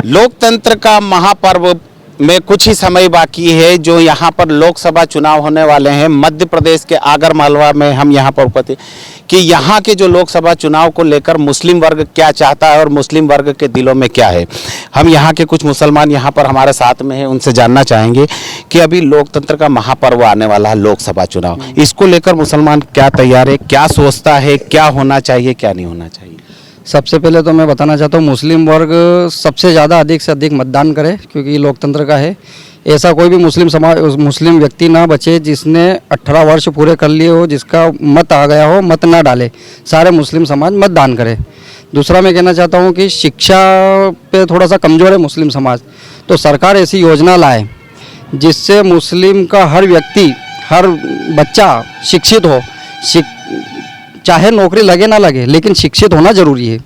लोकतंत्र का महापर्व में कुछ ही समय बाकी है। जो यहाँ पर लोकसभा चुनाव होने वाले हैं मध्य प्रदेश के आगर मालवा में, हम यहाँ पर उपस्थित कि यहाँ के जो लोकसभा चुनाव को लेकर मुस्लिम वर्ग क्या चाहता है और मुस्लिम वर्ग के दिलों में क्या है। हम यहाँ के कुछ मुसलमान यहाँ पर हमारे साथ में हैं, उनसे जानना चाहेंगे कि अभी लोकतंत्र का महापर्व आने वाला है, लोकसभा चुनाव, इसको लेकर मुसलमान क्या तैयार है, क्या सोचता है, क्या होना चाहिए, क्या नहीं होना चाहिए। सबसे पहले तो मैं बताना चाहता हूँ मुस्लिम वर्ग सबसे ज़्यादा अधिक से अधिक मतदान करे, क्योंकि लोकतंत्र का है। ऐसा कोई भी मुस्लिम व्यक्ति ना बचे जिसने 18 वर्ष पूरे कर लिए हो, जिसका मत आ गया हो, मत ना डाले। सारे मुस्लिम समाज मतदान करे। दूसरा मैं कहना चाहता हूँ कि शिक्षा पे थोड़ा सा कमज़ोर है मुस्लिम समाज, तो सरकार ऐसी योजना लाए जिससे मुस्लिम का हर व्यक्ति, हर बच्चा शिक्षित हो। चाहे नौकरी लगे ना लगे, लेकिन शिक्षित होना जरूरी है।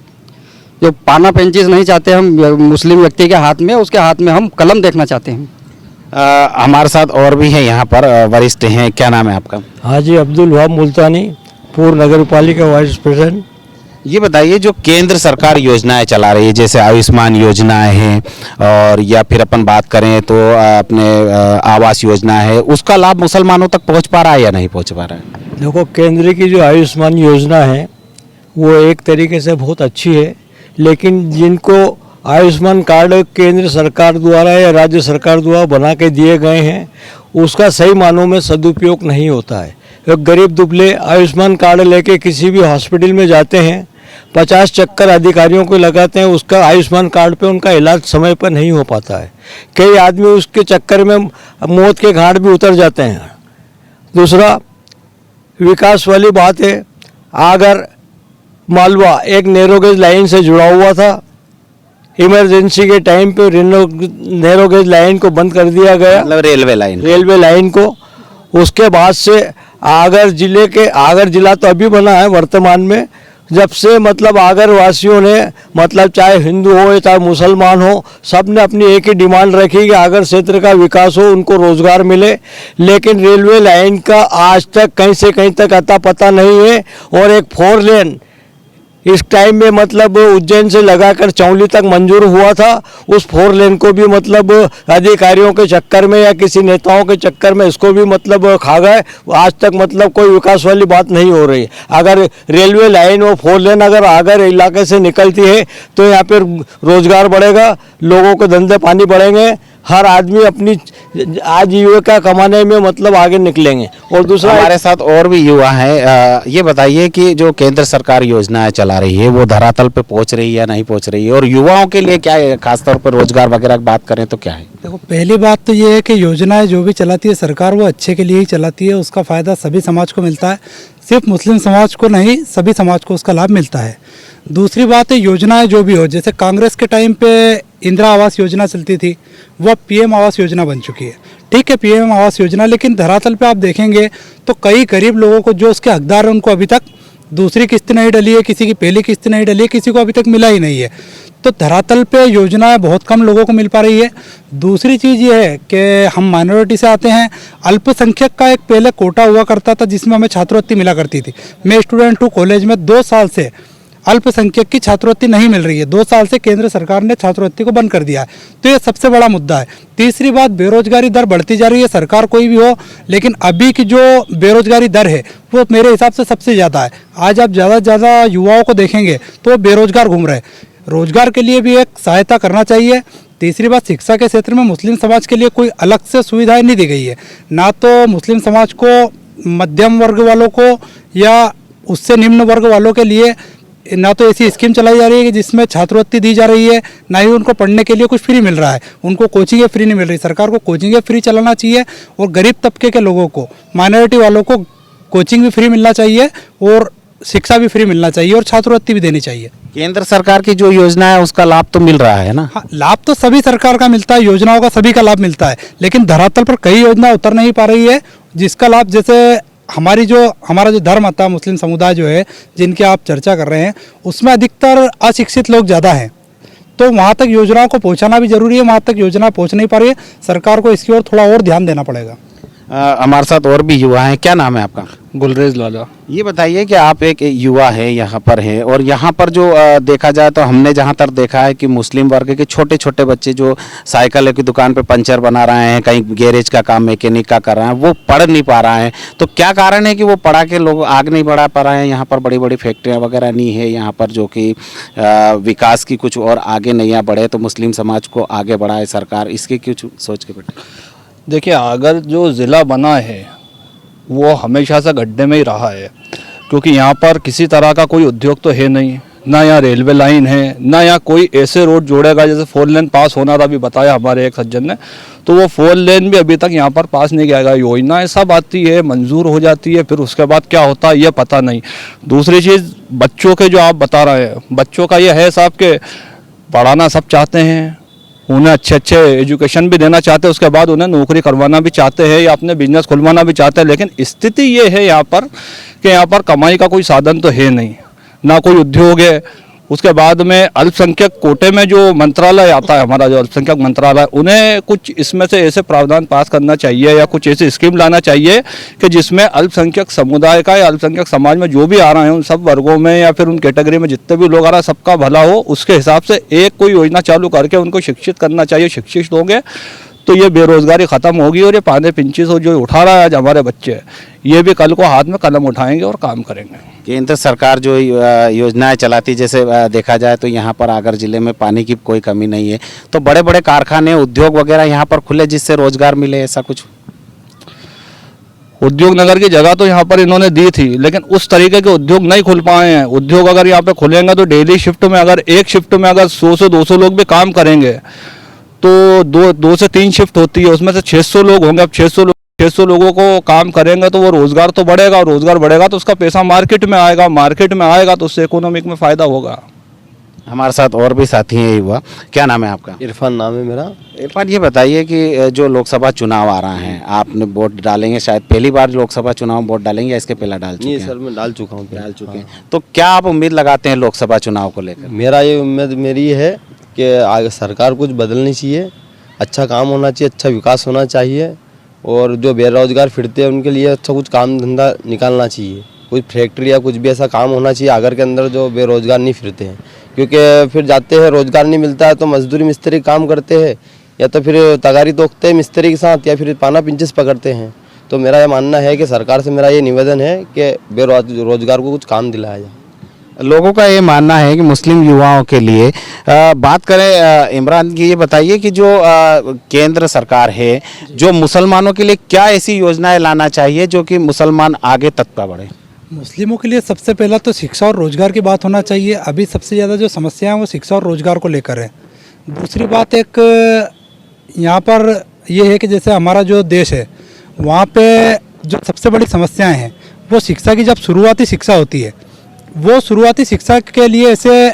जो पाना पेंचिस नहीं चाहते हम मुस्लिम व्यक्ति के हाथ में, उसके हाथ में हम कलम देखना चाहते हैं। हमारे साथ और भी हैं यहाँ पर वरिष्ठ हैं। क्या नाम है आपका? हाजी अब्दुल वहाब मुल्तानी, पूर्व नगर पालिका वाइस प्रेसिडेंट। ये बताइए, जो केंद्र सरकार योजनाएं चला रही है जैसे आयुष्मान योजनाएं हैं, और या फिर अपन बात करें तो अपने आवास योजना है, उसका लाभ मुसलमानों तक पहुंच पा रहा है या नहीं पहुंच पा रहा है? देखो, केंद्र की जो आयुष्मान योजना है वो एक तरीके से बहुत अच्छी है, लेकिन जिनको आयुष्मान कार्ड केंद्र सरकार द्वारा या राज्य सरकार द्वारा बना के दिए गए हैं, उसका सही मानों में सदुपयोग नहीं होता है। एक गरीब दुबले आयुष्मान कार्ड लेके किसी भी हॉस्पिटल में जाते हैं, 50 चक्कर अधिकारियों को लगाते हैं, उसका आयुष्मान कार्ड पे उनका इलाज समय पर नहीं हो पाता है। कई आदमी उसके चक्कर में मौत के घाट भी उतर जाते हैं। दूसरा, विकास वाली बात है, आगर मालवा एक नैरोगेज लाइन से जुड़ा हुआ था। इमरजेंसी के टाइम पे नैरोगेज लाइन को बंद कर दिया गया, मतलब रेलवे लाइन को। उसके बाद से आगर जिला तो अभी बना है वर्तमान में। जब से मतलब आगर वासियों ने, मतलब चाहे हिंदू हो चाहे मुसलमान हो, सब ने अपनी एक ही डिमांड रखी कि आगर क्षेत्र का विकास हो, उनको रोजगार मिले। लेकिन रेलवे लाइन का आज तक कहीं से कहीं तक अता पता नहीं है। और एक 4 लेन इस टाइम में मतलब उज्जैन से लगाकर चौली तक मंजूर हुआ था, उस 4 लेन को भी मतलब अधिकारियों के चक्कर में या किसी नेताओं के चक्कर में इसको भी मतलब खा गए। आज तक मतलब कोई विकास वाली बात नहीं हो रही। अगर रेलवे लाइन और 4 लेन अगर आगर इलाके से निकलती है तो यहाँ पर रोजगार बढ़ेगा, लोगों के धंधे पानी बढ़ेंगे, हर आदमी अपनी आजीविका कमाने में मतलब आगे निकलेंगे। और दूसरा, हमारे साथ और भी युवा हैं। ये बताइए कि जो केंद्र सरकार योजनाएं चला रही है वो धरातल पे पहुंच रही है या नहीं पहुंच रही है, और युवाओं के लिए क्या है, खासतौर पर रोजगार वगैरह की बात करें तो क्या है? देखो, पहली बात तो ये है कि योजनाएं जो भी चलाती है सरकार वो अच्छे के लिए ही चलाती है। उसका फ़ायदा सभी समाज को मिलता है, सिर्फ मुस्लिम समाज को नहीं, सभी समाज को उसका लाभ मिलता है। दूसरी बात है, योजनाएं जो भी हो, जैसे कांग्रेस के टाइम पे इंदिरा आवास योजना चलती थी, वह पीएम आवास योजना बन चुकी है। ठीक है, पीएम आवास योजना, लेकिन धरातल पे आप देखेंगे तो कई गरीब लोगों को जो उसके हकदार हैं उनको अभी तक दूसरी किस्त नहीं डली है, किसी की पहली किस्त नहीं डली है, किसी को अभी तक मिला ही नहीं है। तो धरातल पे योजनाएं बहुत कम लोगों को मिल पा रही है। दूसरी चीज़ ये है कि हम माइनॉरिटी से आते हैं। अल्पसंख्यक का एक पहले कोटा हुआ करता था जिसमें हमें छात्रवृत्ति मिला करती थी। मैं स्टूडेंट हूँ, कॉलेज में 2 साल से अल्पसंख्यक की छात्रवृत्ति नहीं मिल रही है। 2 साल से केंद्र सरकार ने छात्रवृत्ति को बंद कर दिया है, तो ये सबसे बड़ा मुद्दा है। तीसरी बात, बेरोजगारी दर बढ़ती जा रही है, सरकार कोई भी हो, लेकिन अभी की जो बेरोजगारी दर है वो मेरे हिसाब से सबसे ज़्यादा है। आज आप ज़्यादा से ज़्यादा युवाओं को देखेंगे तो वो बेरोजगार घूम रहे हैं। रोजगार के लिए भी एक सहायता करना चाहिए। तीसरी बात, शिक्षा के क्षेत्र में मुस्लिम समाज के लिए कोई अलग से सुविधाएं नहीं दी गई है। ना तो मुस्लिम समाज को, मध्यम वर्ग वालों को या उससे निम्न वर्ग वालों के लिए ना तो ऐसी स्कीम चलाई जा रही है कि जिसमें छात्रवृत्ति दी जा रही है, ना ही उनको पढ़ने के लिए कुछ फ्री मिल रहा है। उनको कोचिंगें फ्री नहीं मिल रही। सरकार को कोचिंगें फ्री चलाना चाहिए, और गरीब तबके के लोगों को, माइनॉरिटी वालों को कोचिंग भी फ्री मिलना चाहिए, और शिक्षा भी फ्री मिलना चाहिए, और छात्रवृत्ति भी देनी चाहिए। केंद्र सरकार की जो योजना है उसका लाभ तो मिल रहा है ना? हाँ, लाभ तो सभी सरकार का मिलता है, योजनाओं का सभी का लाभ मिलता है, लेकिन धरातल पर कई योजना उतर नहीं पा रही है जिसका लाभ, जैसे हमारा जो धर्म आता है, मुस्लिम समुदाय जो है जिनकी आप चर्चा कर रहे हैं, उसमें अधिकतर अशिक्षित लोग ज़्यादा हैं। तो वहाँ तक योजनाओं को पहुँचाना भी जरूरी है। वहाँ तक योजना पहुँच नहीं पा रही है, सरकार को इसकी ओर थोड़ा और ध्यान देना पड़ेगा। हमारे साथ और भी युवा हैं। क्या नाम है आपका? गुलरेज लाला। ये बताइए कि आप एक युवा है, यहाँ पर हैं, और यहाँ पर जो देखा जाए तो हमने जहाँ तक देखा है कि मुस्लिम वर्ग के छोटे छोटे बच्चे जो साइकिल की दुकान पे पंचर बना रहे हैं, कहीं गैरेज का काम मैकेनिक का कर रहे हैं, वो पढ़ नहीं पा रहा है। तो क्या कारण है कि वो पढ़ा के लोग आगे नहीं बढ़ा पा रहे हैं? यहाँ पर बड़ी बड़ी फैक्ट्रियाँ वगैरह नहीं है यहाँ पर जो कि विकास की कुछ और आगे नहीं बढ़े, तो मुस्लिम समाज को आगे बढ़ाए सरकार, इसकी कुछ सोच के बैठे? देखिए, अगर जो ज़िला बना है वो हमेशा से गड्ढे में ही रहा है, क्योंकि यहाँ पर किसी तरह का कोई उद्योग तो है नहीं, ना यहाँ रेलवे लाइन है, ना यहाँ कोई ऐसे रोड जोड़ेगा। जैसे 4 लेन पास होना था, अभी बताया हमारे एक सज्जन ने, तो वो 4 लेन भी अभी तक यहाँ पर पास नहीं किया गया। योजनाएं सब आती है, मंजूर हो जाती है, फिर उसके बाद क्या होता है ये पता नहीं। दूसरी चीज़, बच्चों के जो आप बता रहे हैं, बच्चों का ये है साहब के पढ़ाना सब चाहते हैं, उन्हें अच्छे अच्छे एजुकेशन भी देना चाहते हैं, उसके बाद उन्हें नौकरी करवाना भी चाहते हैं या अपने बिजनेस खुलवाना भी चाहते हैं, लेकिन स्थिति ये है यहाँ पर कि यहाँ पर कमाई का कोई साधन तो है नहीं, ना कोई उद्योग है। उसके बाद में अल्पसंख्यक कोटे में जो मंत्रालय आता है, हमारा जो अल्पसंख्यक मंत्रालय, उन्हें कुछ इसमें से ऐसे प्रावधान पास करना चाहिए या कुछ ऐसी स्कीम लाना चाहिए कि जिसमें अल्पसंख्यक समुदाय का या अल्पसंख्यक समाज में जो भी आ रहे हैं उन सब वर्गों में या फिर उन कैटेगरी में जितने भी लोग आ रहे हैं सबका भला हो। उसके हिसाब से एक कोई योजना चालू करके उनको शिक्षित करना चाहिए। शिक्षित होंगे तो ये बेरोजगारी ख़त्म होगी, और ये 5-5 जो उठा रहा है आज हमारे बच्चे, ये भी कल को हाथ में कलम उठाएंगे और काम करेंगे। केंद्र सरकार जो योजनाएं चलाती, जैसे देखा जाए तो यहाँ पर आगर जिले में पानी की कोई कमी नहीं है, तो बड़े बड़े कारखाने उद्योग वगैरह यहाँ पर खुले जिससे रोजगार मिले, ऐसा कुछ? उद्योग नगर की जगह तो यहाँ पर इन्होंने दी थी, लेकिन उस तरीके के उद्योग नहीं खुल पाए हैं। उद्योग अगर यहाँ पे खुलेंगे तो डेली शिफ्ट में, अगर एक शिफ्ट में अगर 100 से 200 लोग भी काम करेंगे तो 2 से 3 शिफ्ट होती है, उसमें से 600 लोग होंगे। अब 600 लोगों को काम करेंगे तो वो रोज़गार तो बढ़ेगा, और रोज़गार बढ़ेगा तो उसका पैसा मार्केट में आएगा, मार्केट में आएगा तो उससे इकोनॉमिक में फ़ायदा होगा। हमारे साथ और भी साथी हैं युवा। क्या नाम है आपका? इरफान नाम है मेरा। इरफान, ये बताइए कि जो लोकसभा चुनाव आ रहा है, आपने वोट डालेंगे, शायद पहली बार लोकसभा चुनाव वोट डालेंगे या इसके पहले डाल चुके हैं? नहीं सर, मैं डाल चुका हूँ। डाल चुके हैं। तो क्या आप उम्मीद लगाते हैं लोकसभा चुनाव को लेकर? मेरा ये उम्मीद मेरी है कि आगे सरकार कुछ बदलनी चाहिए, अच्छा काम होना चाहिए, अच्छा विकास होना चाहिए, और जो बेरोजगार फिरते हैं उनके लिए अच्छा कुछ काम धंधा निकालना चाहिए। कुछ फैक्ट्री या कुछ भी ऐसा काम होना चाहिए आगर के अंदर जो बेरोजगार नहीं फिरते हैं, क्योंकि फिर जाते हैं रोजगार नहीं मिलता है तो मजदूरी मिस्त्री काम करते हैं, या तो फिर तगारी तोकते हैं मिस्त्री के साथ, या फिर पाना पिंचिस पकड़ते हैं। तो मेरा ये मानना है कि सरकार से मेरा ये निवेदन है कि बेरोजगार को कुछ काम दिलाया जाए। लोगों का ये मानना है कि मुस्लिम युवाओं के लिए बात करें, इमरान की ये बताइए कि जो केंद्र सरकार है, जो मुसलमानों के लिए क्या ऐसी योजनाएं लाना चाहिए जो कि मुसलमान आगे तक का बढ़े? मुस्लिमों के लिए सबसे पहला तो शिक्षा और रोजगार की बात होना चाहिए। अभी सबसे ज़्यादा जो समस्या है वो शिक्षा और रोजगार को लेकर है। दूसरी बात एक यहाँ पर ये है कि जैसे हमारा जो देश है वहाँ पे जो सबसे बड़ी समस्याएं हैं वो शिक्षा की, जब शुरुआती शिक्षा होती है, वो शुरुआती शिक्षा के लिए ऐसे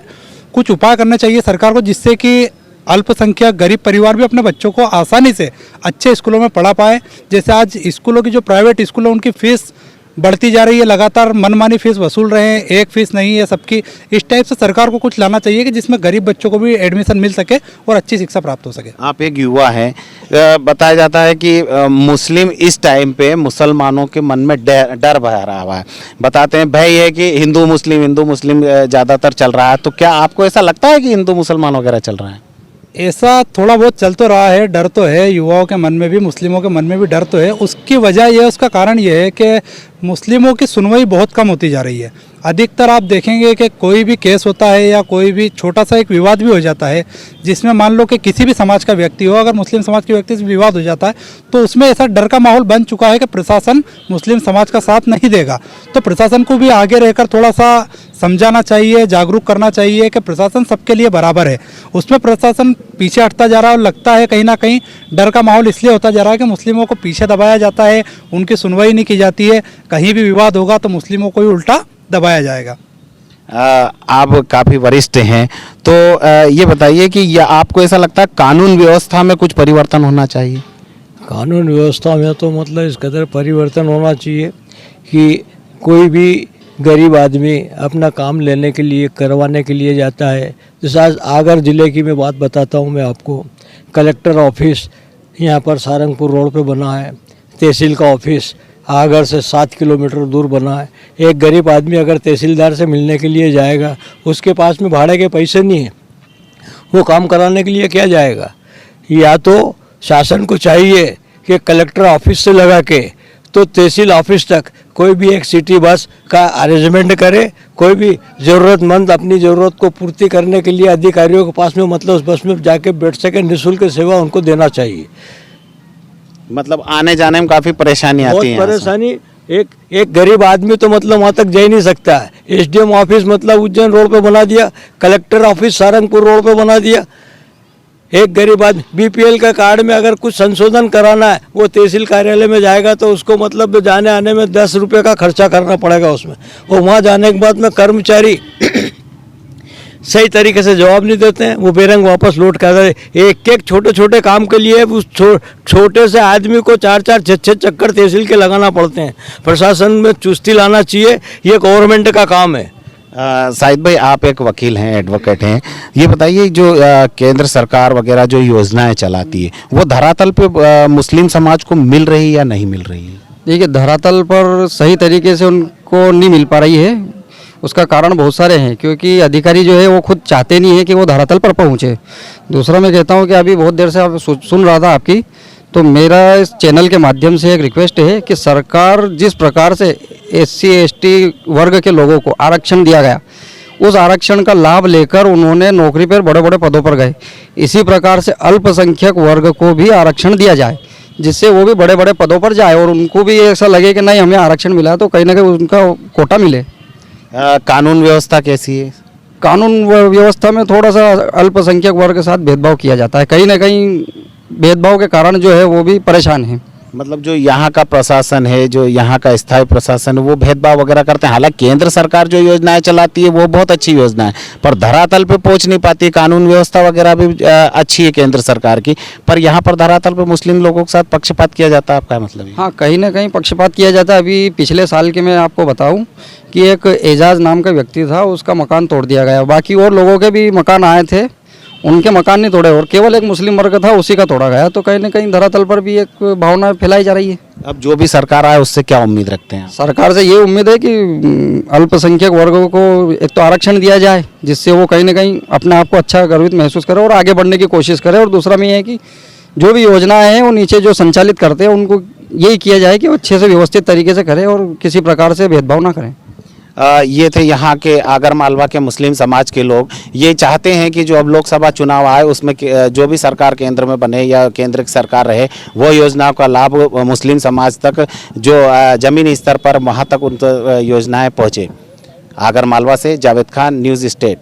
कुछ उपाय करने चाहिए सरकार को, जिससे कि अल्पसंख्यक गरीब परिवार भी अपने बच्चों को आसानी से अच्छे स्कूलों में पढ़ा पाए। जैसे आज स्कूलों की जो प्राइवेट स्कूल है उनकी फ़ीस बढ़ती जा रही है, लगातार मनमानी फ़ीस वसूल रहे हैं, एक फ़ीस नहीं है सबकी। इस टाइप से सरकार को कुछ लाना चाहिए कि जिसमें गरीब बच्चों को भी एडमिशन मिल सके और अच्छी शिक्षा प्राप्त हो सके। आप एक युवा हैं, बताया जाता है कि मुस्लिम इस टाइम पे मुसलमानों के मन में डर भरा रहा है। बताते हैं भय है कि हिंदू मुस्लिम ज़्यादातर चल रहा है। तो क्या आपको ऐसा लगता है कि हिंदू मुसलमान वगैरह चल रहा है? ऐसा थोड़ा बहुत चल तो रहा है, डर तो है युवाओं के मन में भी, मुस्लिमों के मन में भी डर तो है। उसकी वजह यह, उसका कारण यह है कि मुस्लिमों की सुनवाई बहुत कम होती जा रही है। अधिकतर आप देखेंगे कि कोई भी केस होता है या कोई भी छोटा सा एक विवाद भी हो जाता है, जिसमें मान लो कि किसी भी समाज का व्यक्ति हो, अगर मुस्लिम समाज के व्यक्ति से विवाद हो जाता है तो उसमें ऐसा डर का माहौल बन चुका है कि प्रशासन मुस्लिम समाज का साथ नहीं देगा। तो प्रशासन को भी आगे रहकर थोड़ा सा समझाना चाहिए, जागरूक करना चाहिए कि प्रशासन सबके लिए बराबर है। उसमें प्रशासन पीछे हटता जा रहा है और लगता है कहीं ना कहीं डर का माहौल इसलिए होता जा रहा है कि मुस्लिमों को पीछे दबाया जाता है, उनकी सुनवाई नहीं की जाती है। कहीं भी विवाद होगा तो मुस्लिमों को ही उल्टा दबाया जाएगा। आप काफ़ी वरिष्ठ हैं, तो ये बताइए कि यह आपको ऐसा लगता है कानून व्यवस्था में कुछ परिवर्तन होना चाहिए? कानून व्यवस्था में तो मतलब इस कदर परिवर्तन होना चाहिए कि कोई भी गरीब आदमी अपना काम लेने के लिए, करवाने के लिए जाता है। जैसे आज आगर ज़िले की मैं बात बताता हूँ मैं आपको, कलेक्टर ऑफिस यहाँ पर सारंगपुर रोड पे बना है, तहसील का ऑफिस आगर से 7 किलोमीटर दूर बना है। एक गरीब आदमी अगर तहसीलदार से मिलने के लिए जाएगा, उसके पास में भाड़े के पैसे नहीं हैं, वो काम कराने के लिए क्या जाएगा? या तो शासन को चाहिए कि कलेक्टर ऑफिस से लगा के तो तहसील ऑफिस तक कोई भी एक सिटी बस का अरेंजमेंट करे। कोई भी ज़रूरतमंद अपनी ज़रूरत को पूर्ति करने के लिए अधिकारियों के पास में मतलब उस बस में जाके बैठ सके, निःशुल्क सेवा उनको देना चाहिए। मतलब आने जाने में काफ़ी परेशानी बहुत आती है यहाँ से। परेशानी, एक गरीब आदमी तो मतलब वहाँ तक जा ही नहीं सकता है। एसडीएम ऑफिस मतलब उज्जैन रोड पे बना दिया, कलेक्टर ऑफिस सारंगपुर रोड पे बना दिया। एक गरीब आदमी बीपीएल का कार्ड में अगर कुछ संशोधन कराना है, वो तहसील कार्यालय में जाएगा तो उसको मतलब जाने आने में 10 रुपये का खर्चा करना पड़ेगा उसमें। और वहाँ जाने के बाद में कर्मचारी सही तरीके से जवाब नहीं देते हैं, वो बेरंग वापस लौट कर आते हैं। एक छोटे छोटे काम के लिए उस छोटे से आदमी को 4-4, 6-6 चक्कर तहसील के लगाना पड़ते हैं। प्रशासन में चुस्ती लाना चाहिए, ये गवर्नमेंट का काम है। शाहिद भाई, आप एक वकील हैं, एडवोकेट हैं, ये बताइए जो केंद्र सरकार वगैरह जो योजनाएं चलाती है वो धरातल पे मुस्लिम समाज को मिल रही है या नहीं मिल रही है? देखिए, धरातल पर सही तरीके से उनको नहीं मिल पा रही है। उसका कारण बहुत सारे हैं, क्योंकि अधिकारी जो है वो खुद चाहते नहीं है कि वो धरातल पर पहुँचे। दूसरा मैं कहता हूँ कि अभी बहुत देर से आप सुन रहा था आपकी, तो मेरा इस चैनल के माध्यम से एक रिक्वेस्ट है कि सरकार जिस प्रकार से SC ST वर्ग के लोगों को आरक्षण दिया गया, उस आरक्षण का लाभ लेकर उन्होंने नौकरी पर बड़े बड़े पदों पर गए। इसी प्रकार से अल्पसंख्यक वर्ग को भी आरक्षण दिया जाए, जिससे वो भी बड़े बड़े पदों पर जाए और उनको भी ऐसा लगे कि नहीं हमें आरक्षण मिला, तो कहीं ना कहीं उनका कोटा मिले। कानून व्यवस्था कैसी है? कानून व्यवस्था में थोड़ा सा अल्पसंख्यक वर्ग के साथ भेदभाव किया जाता है। कहीं ना कहीं भेदभाव के कारण जो है वो भी परेशान है। मतलब जो यहाँ का प्रशासन है, जो यहाँ का स्थायी प्रशासन है, वो भेदभाव वगैरह करते हैं। हालांकि केंद्र सरकार जो योजनाएं चलाती है वो बहुत अच्छी योजना है, पर धरातल पे पहुँच नहीं पाती। कानून व्यवस्था वगैरह भी अच्छी है केंद्र सरकार की, पर यहाँ पर धरातल पे मुस्लिम लोगों के साथ पक्षपात किया जाता है। आपका मतलब है? हाँ, कहीं ना कहीं पक्षपात किया जाता है। अभी पिछले साल के मैं आपको बताऊं कि एक एजाज नाम का व्यक्ति था, उसका मकान तोड़ दिया गया। बाकी और लोगों के भी मकान आए थे, उनके मकान नहीं तोड़े, और केवल एक मुस्लिम वर्ग था उसी का तोड़ा गया। तो कहीं ना कहीं धरातल पर भी एक भावना फैलाई जा रही है। अब जो भी सरकार आए उससे क्या उम्मीद रखते हैं? सरकार से ये उम्मीद है कि अल्पसंख्यक वर्गों को एक तो आरक्षण दिया जाए, जिससे वो कहीं ना कहीं अपने आप को अच्छा गर्वित महसूस करे और आगे बढ़ने की कोशिश करे। और दूसरा में ये है कि जो भी योजनाएं हैं वो नीचे जो संचालित करते हैं उनको यही किया जाए कि वो अच्छे से व्यवस्थित तरीके से करें और किसी प्रकार से भेदभाव ना करें। ये थे यहाँ के आगर मालवा के मुस्लिम समाज के लोग। ये चाहते हैं कि जो अब लोकसभा चुनाव आए उसमें जो भी सरकार केंद्र में बने या केंद्र की सरकार रहे, वो योजनाओं का लाभ मुस्लिम समाज तक, जो ज़मीनी स्तर पर वहाँ तक उन योजनाएं पहुँचे। आगर मालवा से जावेद खान, न्यूज़ स्टेट।